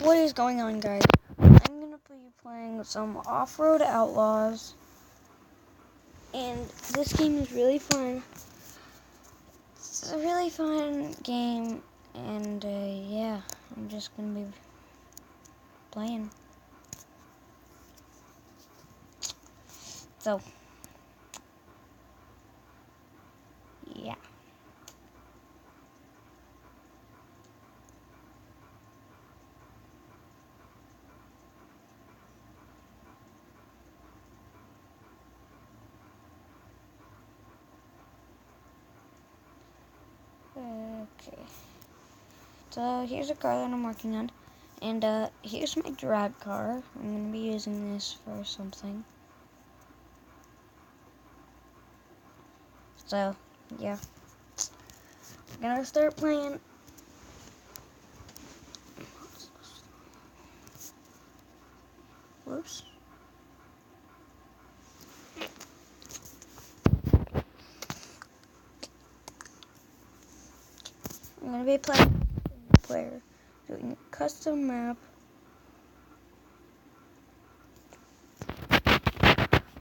What is going on, guys? I'm gonna be playing some Off-Road Outlaws, and this game is really fun. It's a really fun game, and yeah, I'm just gonna be playing. So, yeah. Okay. So here's a car that I'm working on, and here's my drag car. I'm gonna be using this for something. So, yeah. I'm gonna start playing. Whoops. I'm gonna be playing player, doing a custom map,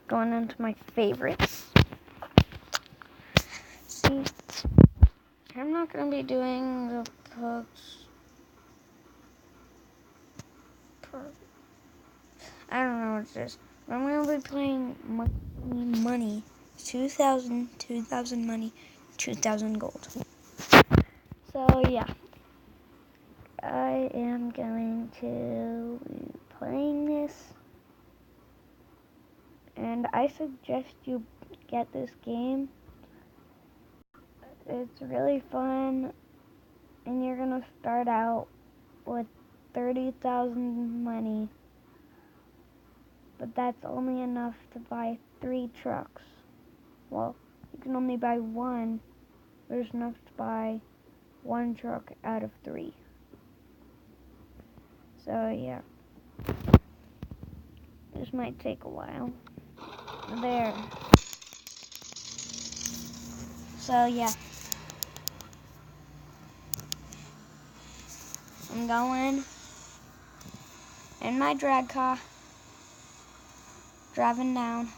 going into my favorites. See, I'm not gonna be doing the pugs. I don't know what it is. But I'm gonna be playing money. 2,000 money, 2,000 gold. So yeah, I am going to be playing this, and I suggest you get this game. It's really fun, and you're gonna start out with 30,000 money, but that's only enough to buy 3 trucks. Well, you can only buy 1. There's enough to buy 1 truck out of 3. So yeah, this might take a while. There. So yeah, I'm going in my drag car, driving down.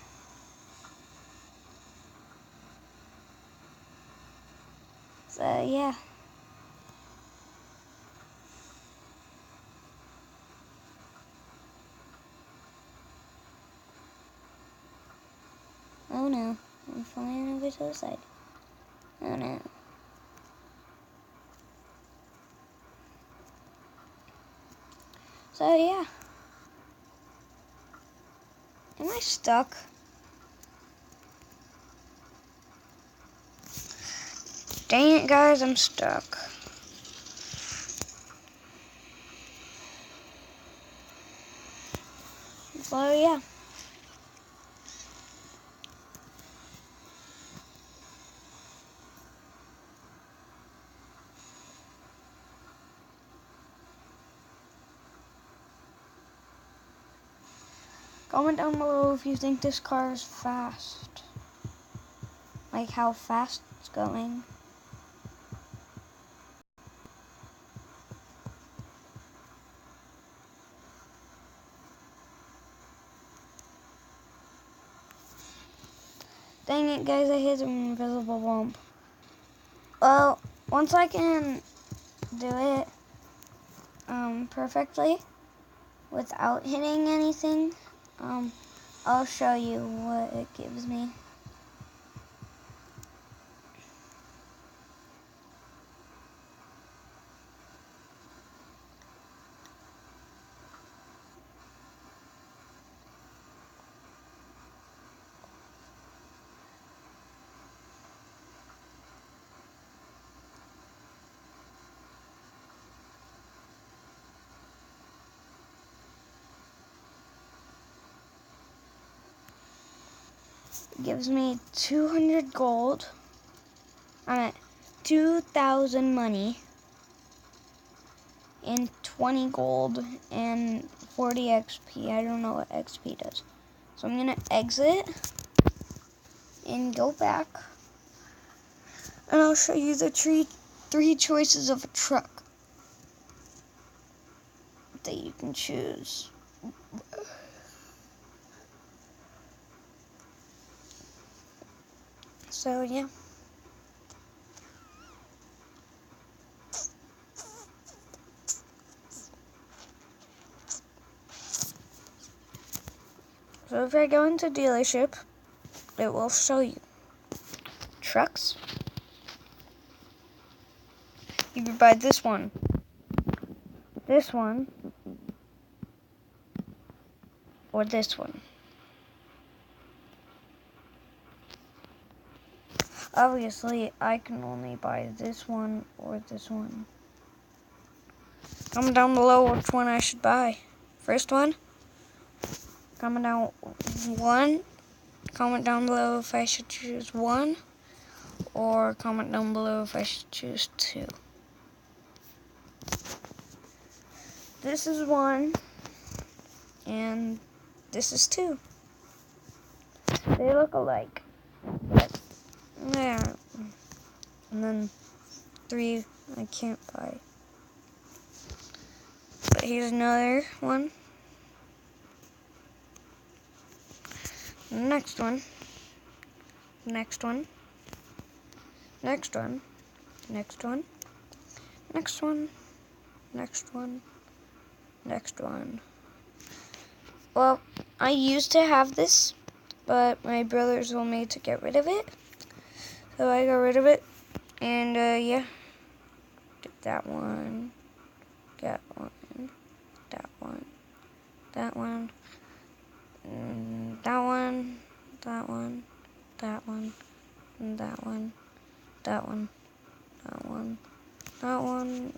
So yeah. Oh no, I'm flying over to the side. Oh no. So yeah. Am I stuck? Dang it, guys, I'm stuck. So yeah. Comment down below if you think this car is fast. Like how fast it's going. Dang it, guys, I hit an invisible bump. Well, once I can do it perfectly without hitting anything, I'll show you what it gives me. It gives me 200 gold. I'm at 2,000 money and 20 gold and 40 XP. I don't know what XP does. So I'm gonna exit and go back, and I'll show you the 3 choices of a truck. that you can choose. So yeah. So if I go into dealership, it will show you trucks. You can buy this one, or this one. Obviously, I can only buy this one or this one. Comment down below which one I should buy. First one. Comment down below if I should choose one, or comment down below if I should choose two. This is one, and this is two. They look alike, but yeah. And then three I can't buy. But here's another one. Next one. Next one. Next one. Next one. Next one. Next one. Next one. Well, I used to have this, but my brothers told me to get rid of it. So I got rid of it. And yeah. Did that one. That one. That one. That one. That one. That one. That one. And that one. That one. That one. That one.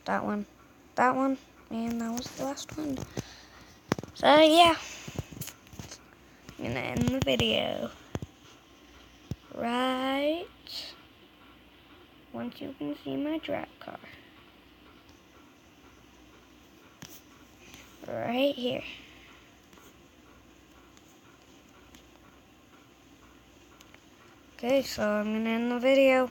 That one. That one. And that was the last one. So yeah. I'm gonna end the video. Right. Once you can see my drag car. Right here. Okay, so I'm gonna end the video.